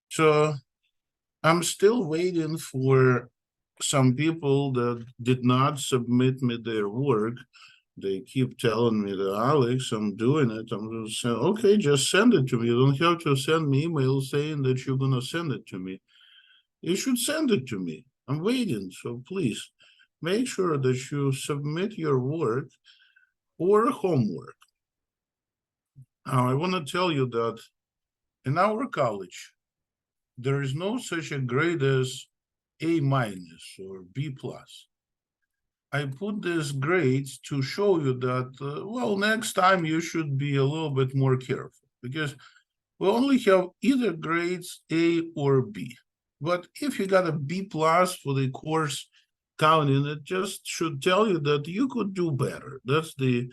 So I'm still waiting for some people that did not submit me their work. They keep telling me that, Alex, I'm doing it. I'm just saying, okay, just send it to me. You don't have to send me email saying that you're gonna send it to me. You should send it to me. I'm waiting. So please make sure that you submit your work or homework. Now, I want to tell you that in our college, there is no such a grade as A minus or B plus. I put these grades to show you that, well, next time you should be a little bit more careful because we only have either grades A or B. But if you got a B plus for the course counting, it just should tell you that you could do better. That's the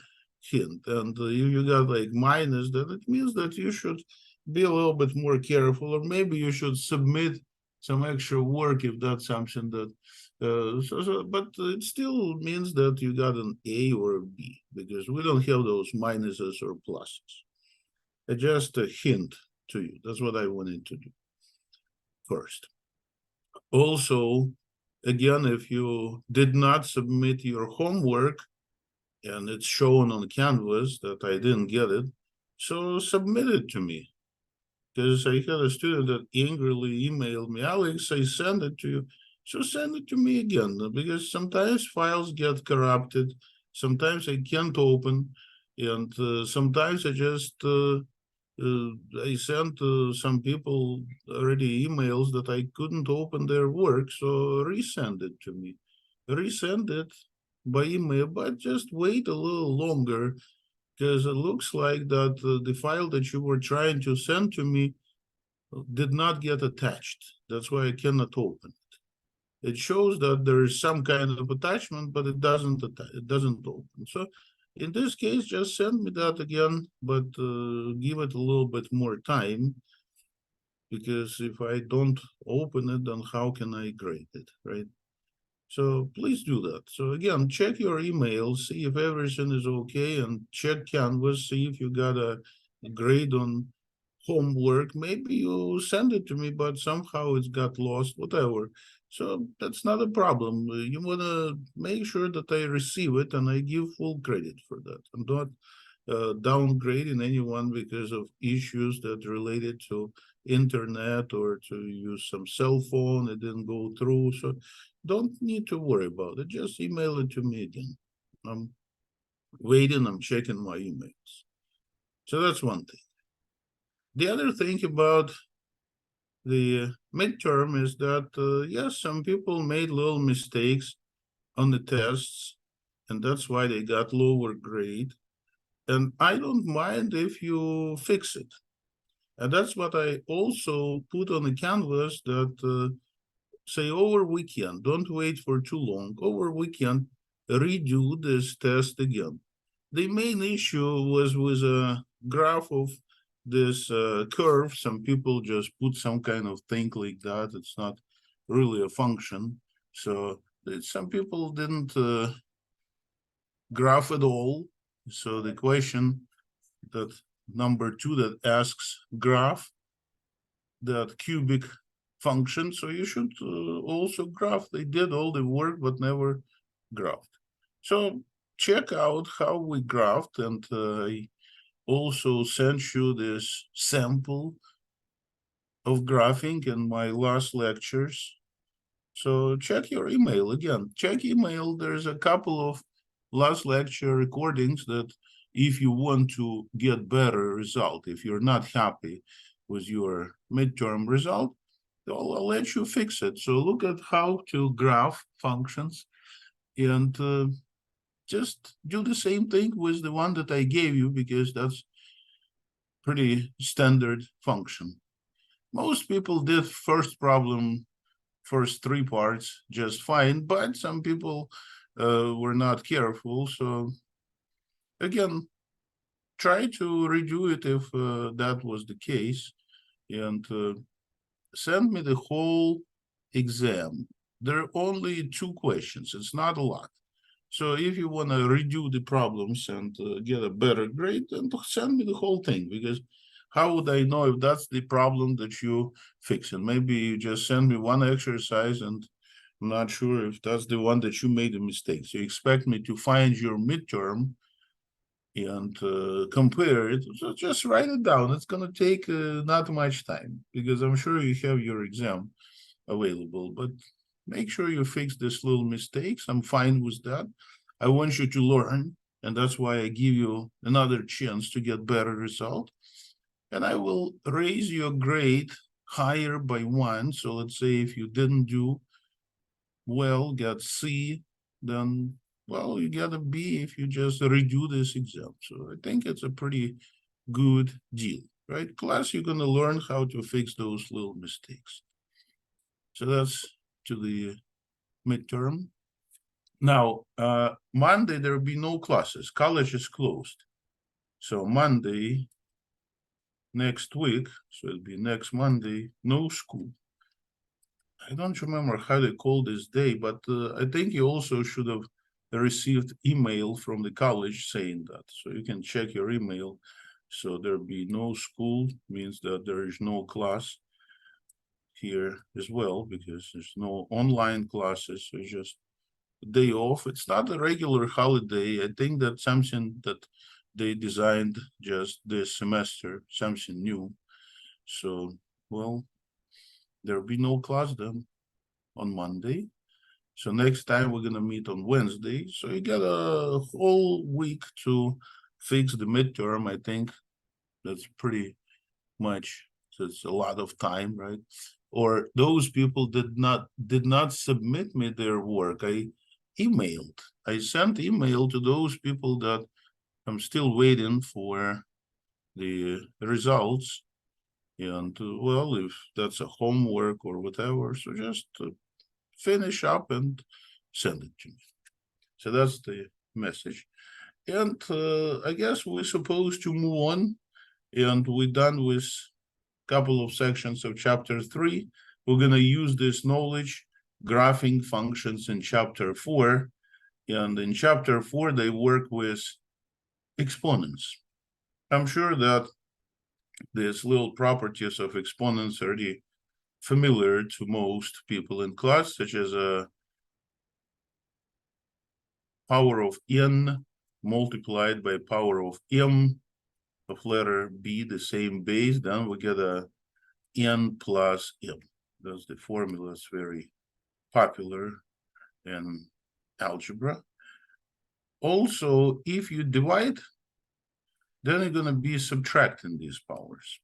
hint. And if you got like minus, then it means that you should be a little bit more careful, or maybe you should submit some extra work if that's something that. But it still means that you got an A or a B because we don't have those minuses or pluses. Just a hint to you. That's what I wanted to do first. Also, again, if you did not submit your homework and it's shown on Canvas that I didn't get it, so submit it to me. Because I had a student that angrily emailed me, Alex, I sent it to you. So send it to me again, because sometimes files get corrupted, sometimes I can't open, and sometimes I sent some people already emails that I couldn't open their work, so resend it to me. Resend it by email, but just wait a little longer because it looks like that the file that you were trying to send to me did not get attached. That's why I cannot open it. It shows that there is some kind of attachment, but it doesn't open. So in this case, just send me that again, but give it a little bit more time because if I don't open it, then how can I grade it, right? So please do that. So again, check your email, see if everything is okay, and check Canvas, see if you got a grade on homework. Maybe you send it to me, but somehow it's got lost, whatever. So that's not a problem. You want to make sure that I receive it and I give full credit for that. I'm not downgrading anyone because of issues that related to internet or to use some cell phone. It didn't go through. So don't need to worry about it. Just email it to me again. I'm waiting. I'm checking my emails. So that's one thing. The other thing about the midterm is that, yes, some people made little mistakes on the tests, and that's why they got lower grade. And I don't mind if you fix it. And that's what I also put on the canvas that say over weekend, don't wait for too long. Over weekend, redo this test again. The main issue was with a graph of this curve. Some people just put some kind of thing like that. It's not really a function. So some people didn't graph at all. So the question that number two that asks graph that cubic function. So you should also graph. They did all the work, but never graphed. So check out how we graphed, and I also sent you this sample of graphing in my last lectures. So check your email again. Check email. There's a couple of last lecture recordings that if you want to get better result, if you're not happy with your midterm result, I'll let you fix it. So look at how to graph functions and just do the same thing with the one that I gave you because that's pretty standard function. Most people did first problem, first three parts just fine, but some people were not careful. So again, try to redo it if that was the case and send me the whole exam. There are only two questions. It's not a lot. So if you want to redo the problems and get a better grade, then send me the whole thing, because how would I know if that's the problem that you fix? And maybe you just send me one exercise and I'm not sure if that's the one that you made a mistake. So you expect me to find your midterm and compare it. So just write it down. It's going to take not much time, because I'm sure you have your exam available, but make sure you fix these little mistakes. I'm fine with that. I want you to learn, and that's why I give you another chance to get better result. And I will raise your grade higher by 1. So let's say if you didn't do well, get C, then, well, you get a B if you just redo this exam. So I think it's a pretty good deal, right? Class, you're going to learn how to fix those little mistakes. So that's to the midterm. Now, Monday, there will be no classes. College is closed. So Monday, next week, so it'll be next Monday, no school. I don't remember how they call this day, but I think you also should have received email from the college saying that. So you can check your email. So there'll be no school, means that there is no class here as well, because there's no online classes. So it's just a day off. It's not a regular holiday. I think that's something that they designed just this semester, something new. So, well, there'll be no class then on Monday. So next time we're gonna meet on Wednesday. So you got a whole week to fix the midterm. I think that's pretty much, so it's a lot of time, right? Or those people did not submit me their work. I emailed. I sent email to those people that I'm still waiting for the results. And well, if that's a homework or whatever, so just finish up and send it to me. So that's the message. And I guess we're supposed to move on, and we're done with a couple of sections of chapter 3. We're going to use this knowledge, graphing functions, in chapter 4. And in chapter 4, they work with exponents. I'm sure that these little properties of exponents are already familiar to most people in class, such as a power of n multiplied by power of m of letter b, the same base, then we get a n plus m. That's the formula. It's very popular in algebra. Also, if you divide, then you're going to be subtracting these powers.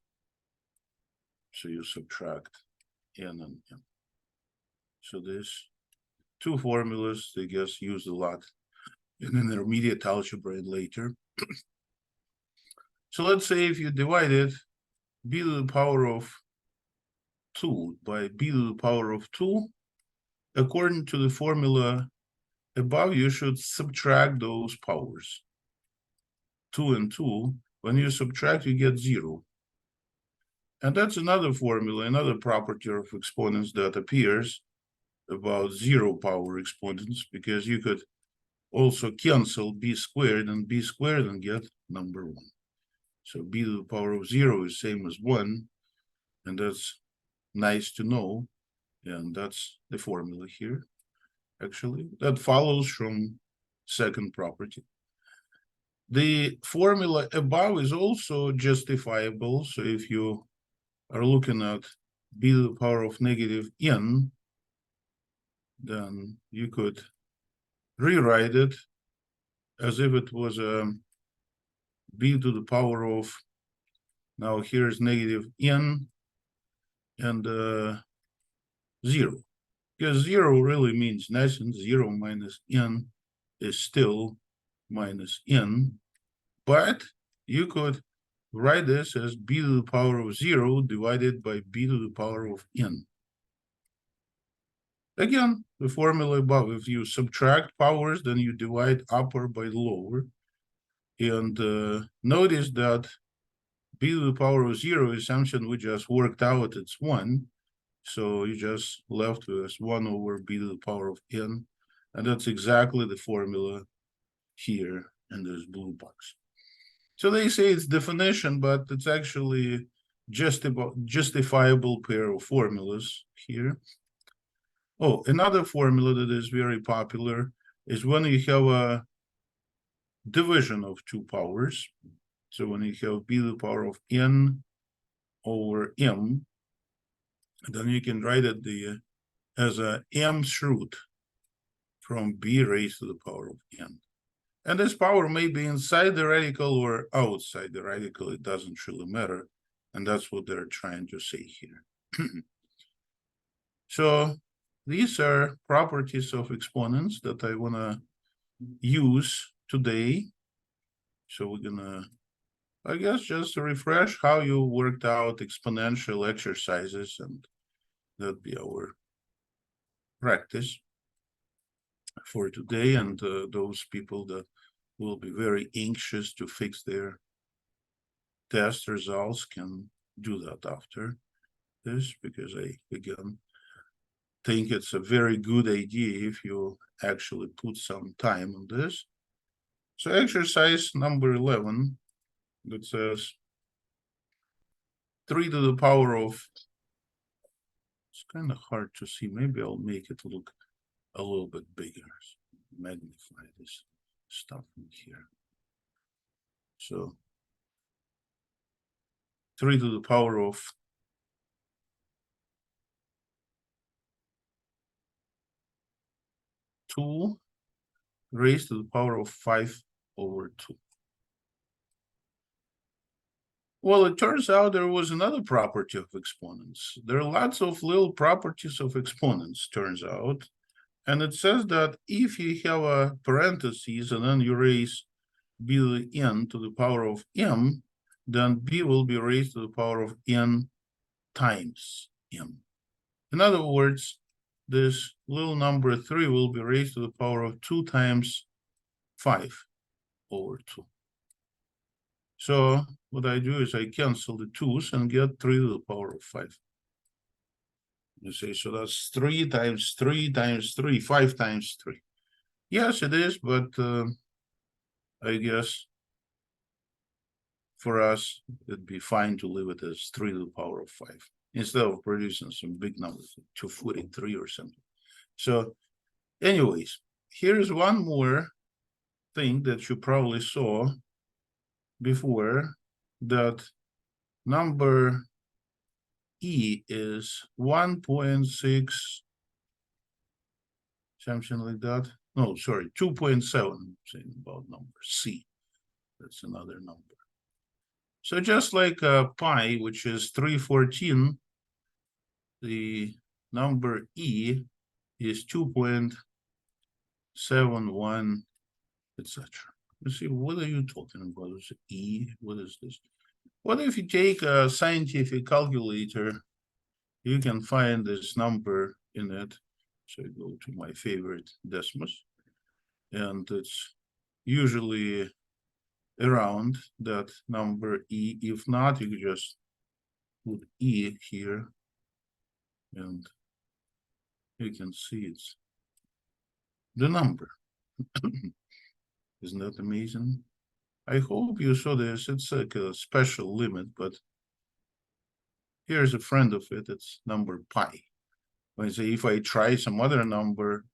So you subtract n and m. So there's two formulas they get used a lot in intermediate algebra and later. So let's say if you divide it, b to the power of 2 by b to the power of 2, according to the formula above, you should subtract those powers. 2 and 2, when you subtract, you get 0. And that's another formula, another property of exponents that appears about 0 power exponents, because you could also cancel b squared and b squared and get number 1. So b to the power of 0 is same as 1, and that's nice to know. And that's the formula here, actually. That follows from second property. The formula above is also justifiable. So if you are looking at b to the power of negative n, then you could rewrite it as if it was a b to the power of, now here's negative n and 0. Because 0 really means nothing. 0 minus n is still minus n. But you could write this as b to the power of 0 divided by b to the power of n. Again, the formula above, if you subtract powers, then you divide upper by lower. And notice that b to the power of 0 is something we just worked out, it's 1. So you just left with 1 over b to the power of n. And that's exactly the formula here in this blue box. So they say it's definition, but it's actually just about justifiable pair of formulas here. Oh, another formula that is very popular is when you have a division of two powers. So when you have b to the power of n over m, then you can write it as a mth root from b raised to the power of n. And this power may be inside the radical or outside the radical. It doesn't really matter. And that's what they're trying to say here. So these are properties of exponents that I want to use today. So we're going to, I guess, just refresh how you worked out exponential exercises, and that'd be our practice for today. And those people that will be very anxious to fix their test results can do that after this, because I, again, think it's a very good idea if you actually put some time on this. So exercise number 11, that says 3 to the power of, it's kind of hard to see. Maybe I'll make it look a little bit bigger. Magnify this stuff in here. So 3 to the power of 2 raised to the power of 5 over 2. Well, it turns out there was another property of exponents. There are lots of little properties of exponents, turns out. And it says that if you have a parentheses and then you raise b to the n to the power of m, then b will be raised to the power of n times m. In other words, this little number 3 will be raised to the power of 2 times 5 over 2. So what I do is I cancel the 2's and get 3 to the power of 5. You say, so that's 3 times 3 times 3, 5 times 3. Yes, it is, but I guess for us, it'd be fine to leave it as 3 to the power of 5 instead of producing some big numbers, 243 or something. So anyways, here's one more thing that you probably saw before, that number E is 1.6, something like that. No, sorry, 2.7, saying about number C. That's another number. So just like pi, which is 314, the number E is 2.71, etc. You see, what are you talking about? Is it E? What is this? What if you take a scientific calculator? You can find this number in it. So I go to my favorite Desmos, and it's usually around that number E. If not, you just put E here, and you can see it's the number. Isn't that amazing? I hope you saw this. It's like a special limit, but here's a friend of it. It's number pi. When I say, if I try some other number,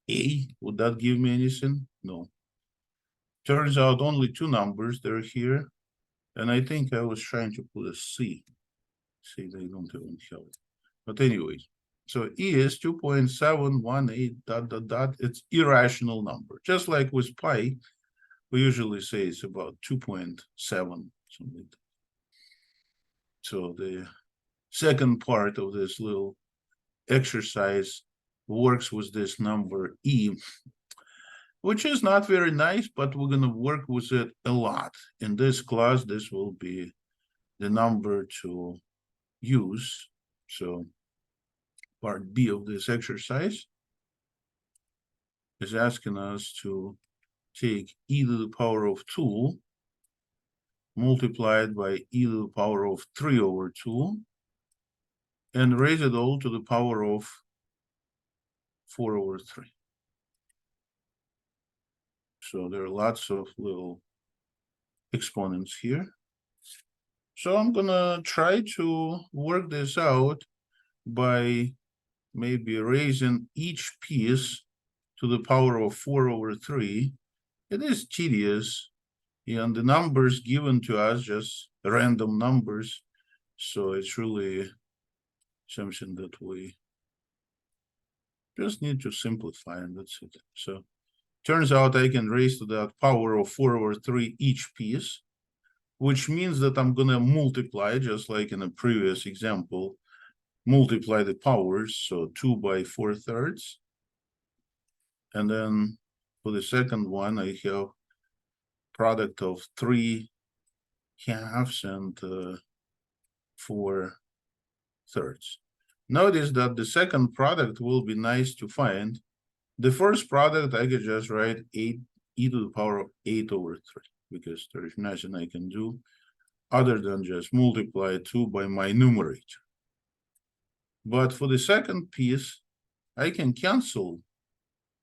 A, would that give me anything? No. Turns out only 2 numbers, they're here. And I think I was trying to put a C. See, they don't even have it. But anyways, so E is 2.718 dot dot dot. It's irrational number. Just like with pi, we usually say it's about 2.7 something. So the second part of this little exercise works with this number E, which is not very nice, but we're going to work with it a lot. In this class, this will be the number to use. So part B of this exercise is asking us to take e to the power of 2 multiplied by e to the power of 3 over 2 and raise it all to the power of 4 over 3. So there are lots of little exponents here. So I'm gonna try to work this out by maybe raising each piece to the power of 4/3. It is tedious, and the numbers given to us just random numbers. So it's really something that we just need to simplify, and that's it. So turns out I can raise to that power of 4/3 each piece, which means that I'm gonna multiply, just like in a previous example, multiply the powers, so 2 by 4/3. And then for the second one, I have product of 3 halves and 4/3. Notice that the second product will be nice to find. The first product, I could just write 8 e to the power of 8/3, because there is nothing I can do other than just multiply 2 by my numerator. But for the second piece, I can cancel.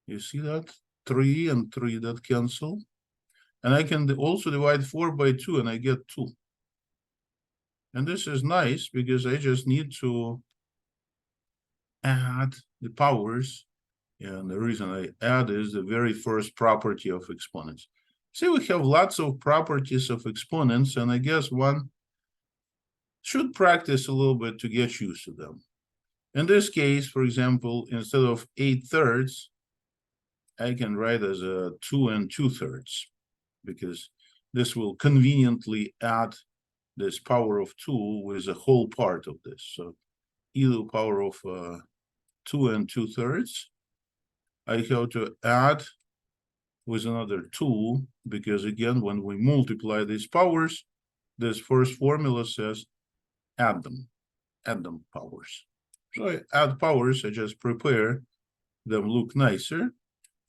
You see that? 3 and 3 that cancel. And I can also divide 4 by 2 and I get 2. And this is nice because I just need to add the powers. And the reason I add is the very first property of exponents. See, we have lots of properties of exponents, and I guess one should practice a little bit to get used to them. In this case, for example, instead of 8/3, I can write as a 2 and 2/3, because this will conveniently add this power of 2 with a whole part of this. So e to the power of 2 and 2/3. I have to add with another 2, because again, when we multiply these powers, this first formula says add them powers. So I add powers, I just prepare them look nicer,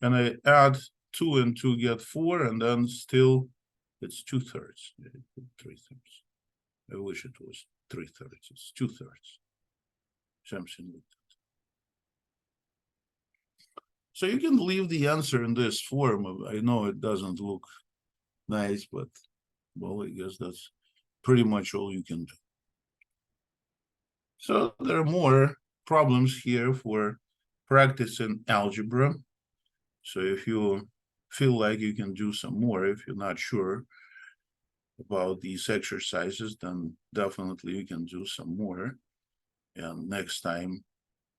and I add 2 and 2 get 4, and then still it's 2/3, 3/3. I wish it was 3/3, it's 2/3, something like that. So you can leave the answer in this form. I know it doesn't look nice, but well, I guess that's pretty much all you can do. So there are more problems here for practicing algebra. So if you feel like you can do some more, if you're not sure about these exercises, then definitely you can do some more. And next time,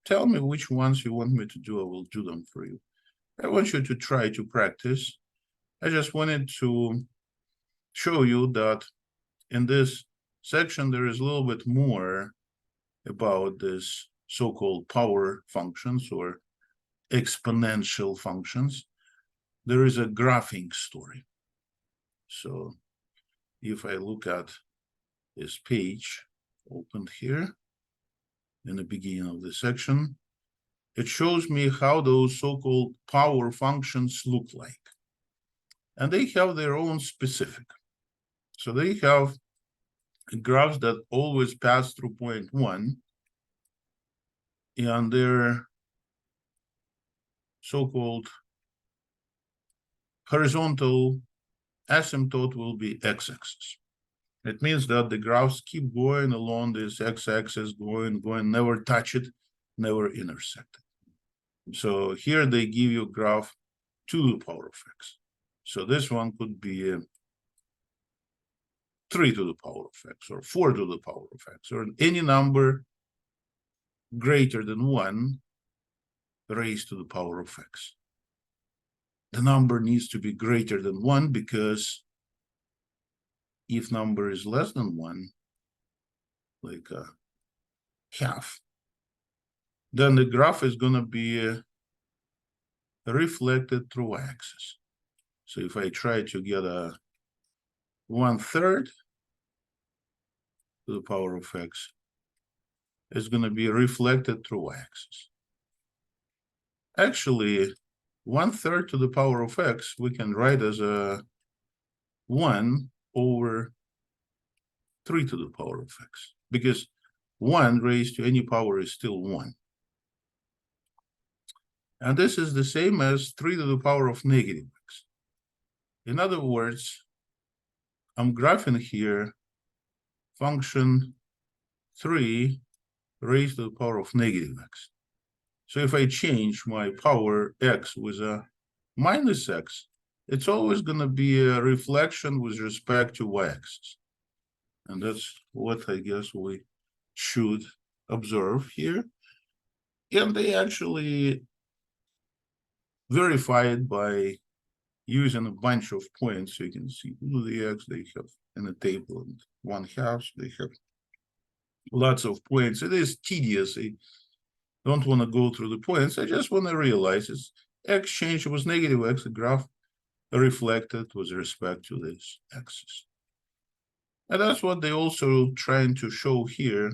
tell me which ones you want me to do. I will do them for you. I want you to try to practice. I just wanted to show you that in this section, there is a little bit more about this so-called power functions or exponential functions. There is a graphing story. So if I look at this page opened here in the beginning of the section, it shows me how those so-called power functions look like. And they have their own specific. So they have graphs that always pass through point 1, and their so-called horizontal asymptote will be x-axis. It means that the graphs keep going along this x-axis, going, never touch it, never intersect it. So here they give you a graph 2 to the power of x. So this one could be 3 to the power of x, or 4 to the power of x, or any number greater than 1 raised to the power of x. The number needs to be greater than 1, because if number is less than 1, like half, then the graph is going to be reflected through y-axis. So if I try to get a 1/3 to the power of x, it's going to be reflected through y-axis. Actually, 1/3 to the power of x we can write as a 1 over 3 to the power of x, because 1 raised to any power is still 1. And this is the same as 3 to the power of negative x. In other words, I'm graphing here function 3 raised to the power of negative x. So if I change my power x with a minus x, it's always going to be a reflection with respect to y-axis. And that's what I guess we should observe here. And they actually verify it by using a bunch of points. So you can see who the x they have in the table, and 1/2, they have lots of points. It is tedious. I don't want to go through the points. I just want to realize it's x change was negative x, the graph reflected with respect to this axis. And that's what they also trying to show here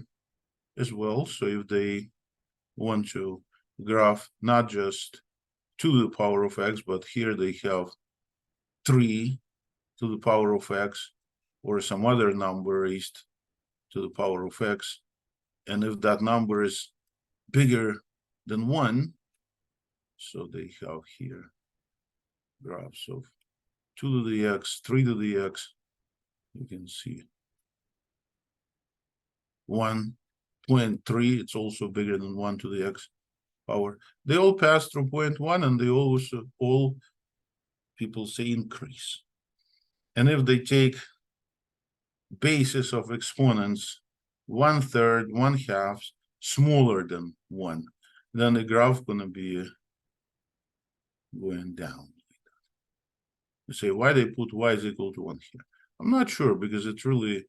as well. So if they want to graph not just to the power of x, but here they have 3 to the power of x or some other number raised to the power of x. And if that number is bigger than 1, so they have here graphs of 2 to the x, 3 to the x. You can see 1.3, it's also bigger than 1 to the x power. They all pass through 0.1, and they also all people say increase. And if they take basis of exponents 1/3, 1/2 smaller than 1, then the graph gonna be going down. You say, why they put y is equal to 1 here? I'm not sure, because it really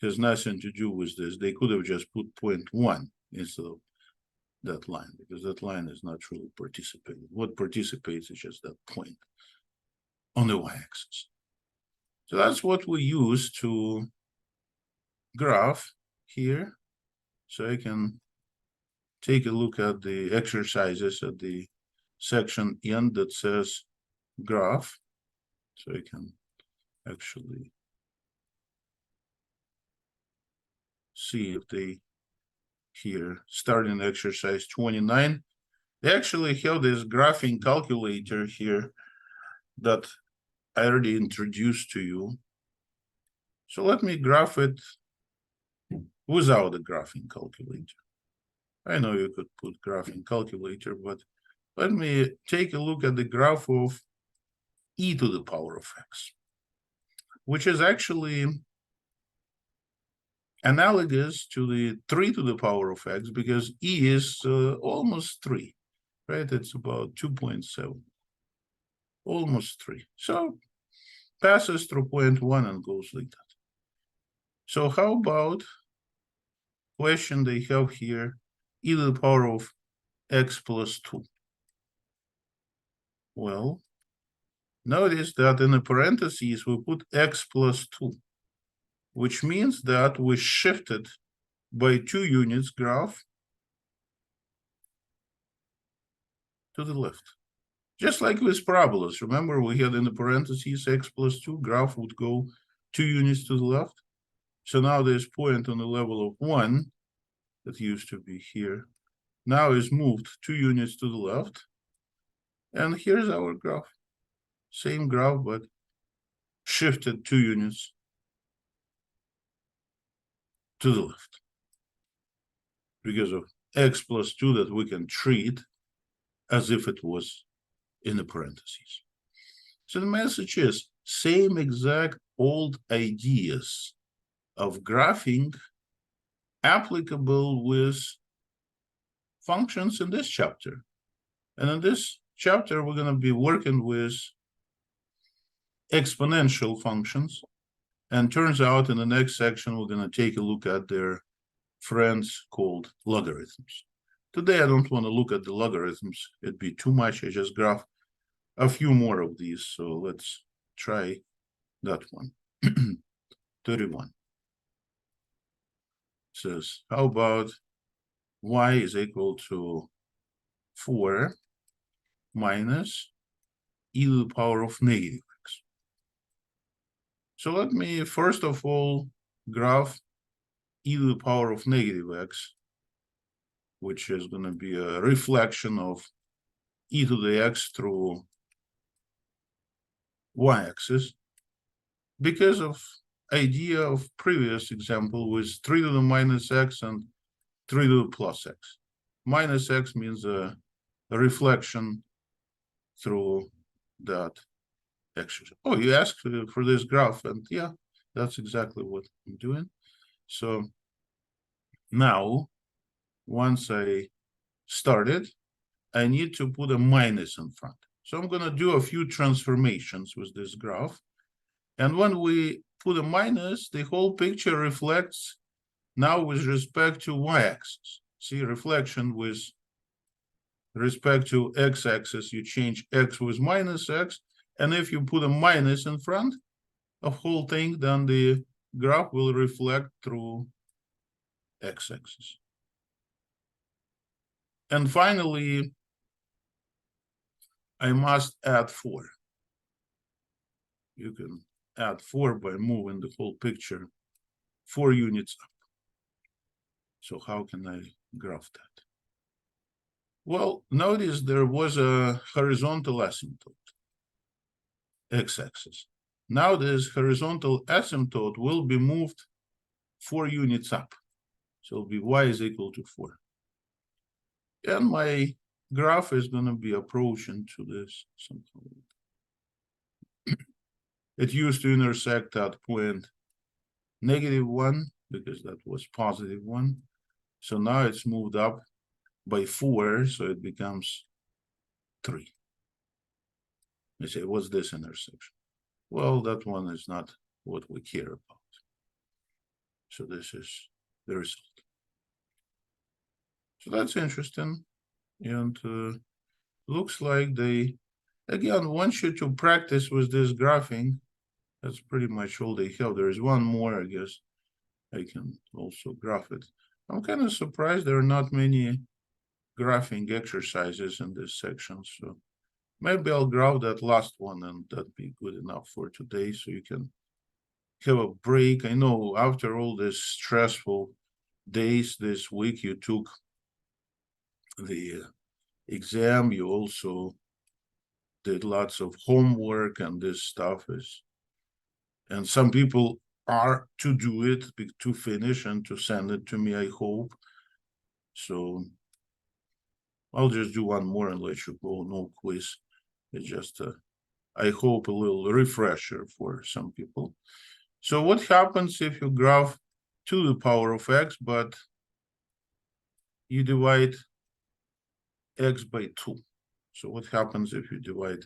has nothing to do with this. They could have just put 0.1 instead of that line, because that line is not really participating. What participates is just that point on the y-axis. So that's what we use to graph here. So I can take a look at the exercises at the section end that says graph. So I can actually see if they here, starting exercise 29, they actually have this graphing calculator here that I already introduced to you. So let me graph it without a graphing calculator. I know you could put graphing calculator, but let me take a look at the graph of e to the power of x, which is actually analogous to the 3 to the power of x, because e is almost 3, right? It's about 2.7, almost 3. So passes through 0.1 and goes like that. So how about question they have here, e to the power of x plus 2? Well, notice that in the parentheses we put x plus 2, which means that we shifted by 2 units graph to the left. Just like with parabolas, remember we had in the parentheses x plus 2, graph would go 2 units to the left. So now this point on the level of 1 that used to be here now is moved 2 units to the left. And here's our graph. Same graph, but shifted 2 units to the left because of x plus 2 that we can treat as if it was in the parentheses. So the message is same exact old ideas of graphing applicable with functions in this chapter. And in this chapter, we're going to be working with exponential functions. And turns out in the next section, we're going to take a look at their friends called logarithms. Today, I don't want to look at the logarithms. It'd be too much. I just graph a few more of these. So let's try that one. 31 says, how about y is equal to 4 minus e to the power of negative x. So let me first of all graph e to the power of negative x, which is going to be a reflection of e to the x through y-axis because of idea of previous example with 3 to the minus x and 3 to the plus x. Minus x means a reflection through that exercise. Oh, you asked for this graph, and yeah, that's exactly what I'm doing. So now, once I started, I need to put a minus in front. So I'm going to do a few transformations with this graph. And when we put a minus, the whole picture reflects now with respect to y-axis. See, reflection with respect to x-axis, you change x with minus x. And if you put a minus in front of whole thing, then the graph will reflect through x-axis. And finally, I must add 4. You can add 4 by moving the whole picture 4 units up. So how can I graph that? Well, notice there was a horizontal asymptote, x-axis. Now this horizontal asymptote will be moved 4 units up. So it'll be y is equal to 4. And my graph is going to be approaching to this somehow. It used to intersect at point -1 because that was +1. So now it's moved up by 4, so it becomes 3. You say, what's this intersection? Well, that one is not what we care about. So this is the result. So that's interesting. And looks like they, again, want you to practice with this graphing. That's pretty much all they have. There is one more, I guess. I can also graph it. I'm kind of surprised there are not many graphing exercises in this section. So maybe I'll graph that last one and that'd be good enough for today. So you can have a break. I know after all this stressful days this week, you took the exam, you also did lots of homework, and this stuff is, and some people are to do it, to finish and to send it to me, I hope. So I'll just do one more and let you go, no quiz. It's just, I hope, a little refresher for some people. So what happens if you graph 2 to the power of x, but you divide x by 2? So what happens if you divide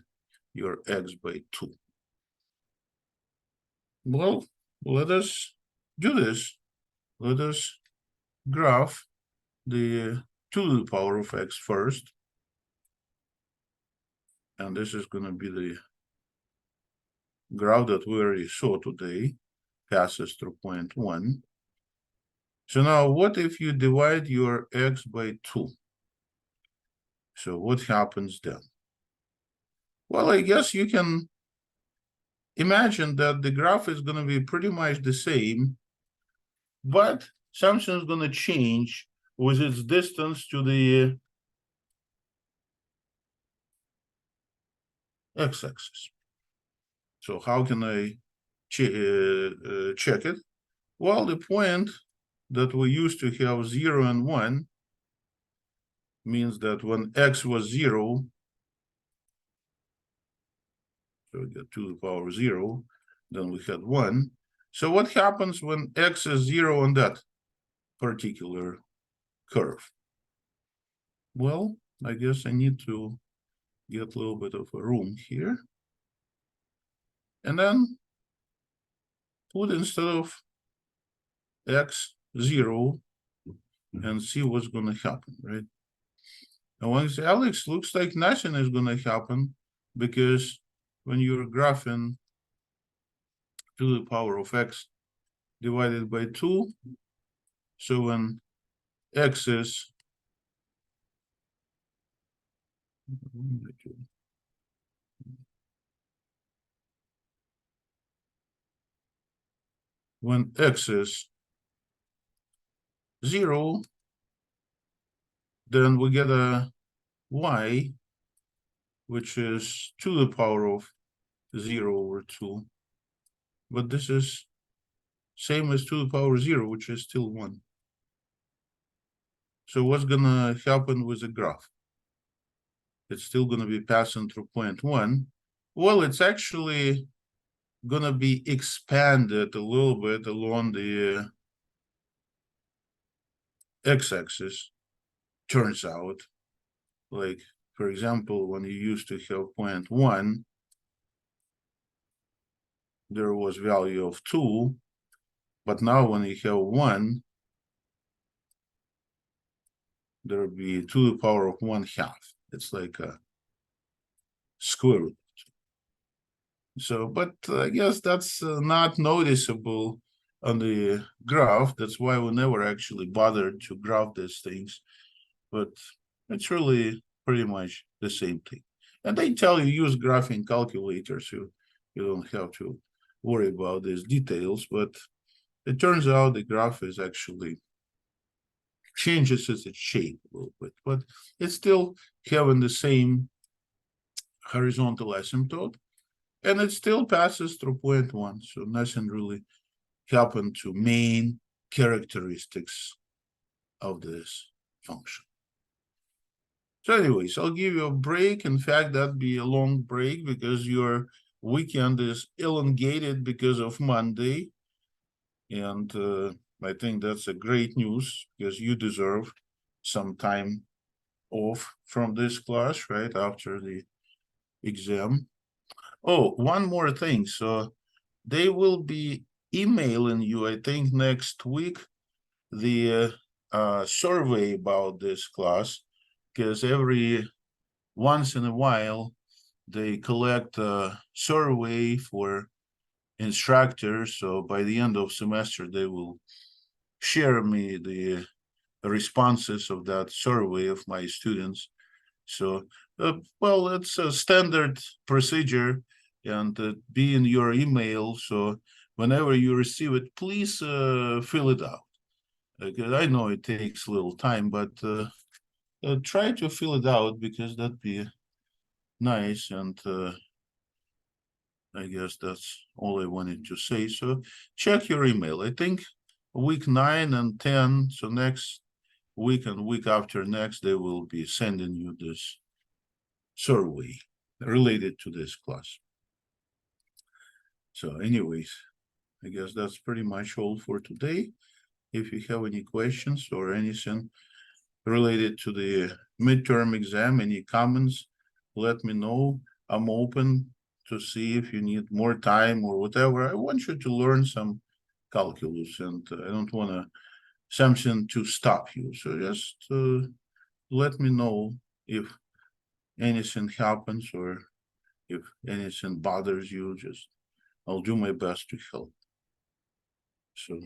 your x by 2? Well, let us do this. Let us graph the 2 to the power of x first. And this is going to be the graph that we already saw today, passes through point 1. So now what if you divide your x by 2? So what happens then? Well, I guess you can imagine that the graph is going to be pretty much the same, but something is going to change with its distance to the x-axis. So how can I check it? Well, the point that we used to have 0 and 1 means that when x was 0, so we get 2 to the power 0, then we had 1. So what happens when x is 0 on that particular curve? Well, I guess I need to get a little bit of a room here. And then put instead of x 0 and see what's going to happen, right? And when you say, Alex, looks like nothing is going to happen because when you're graphing 2 to the power of x divided by 2, so when x is when x is 0, then we get a y, which is 2 to the power of 0 over 2. But this is same as 2 to the power 0, which is still 1. So what's gonna happen with the graph? It's still gonna be passing through point 1. Well, it's actually gonna be expanded a little bit along the x-axis, turns out. Like, for example, when you used to have point 1, there was value of 2, but now when you have 1, there will be 2 to the power of 1/2. It's like a square root. So, but I guess that's not noticeable on the graph. That's why we never actually bothered to graph these things. But it's really pretty much the same thing. And they tell you use graphing calculators, so you don't have to worry about these details. But it turns out the graph is actually changes its shape a little bit, but it's still having the same horizontal asymptote, and it still passes through point 1. So nothing really happened to main characteristics of this function. So anyways, I'll give you a break. In fact, that'd be a long break because your weekend is elongated because of Monday. And I think that's a great news because you deserve some time off from this class right after the exam. Oh, one more thing. So they will be emailing you, I think, next week, the survey about this class, because every once in a while they collect a survey for instructors. So by the end of semester, they will share me the responses of that survey of my students. So, well, it's a standard procedure, and be in your email. So whenever you receive it, please fill it out. I know it takes a little time, but try to fill it out because that'd be nice. And I guess that's all I wanted to say. So check your email. I think week 9 and 10, so next week and week after next, they will be sending you this survey related to this class. So anyways, I guess that's pretty much all for today. If you have any questions or anything related to the midterm exam, any comments, let me know. I'm open to see if you need more time or whatever. I want you to learn some calculus, and I don't want to something to stop you. So just let me know if anything happens or if anything bothers you. Just I'll do my best to help. So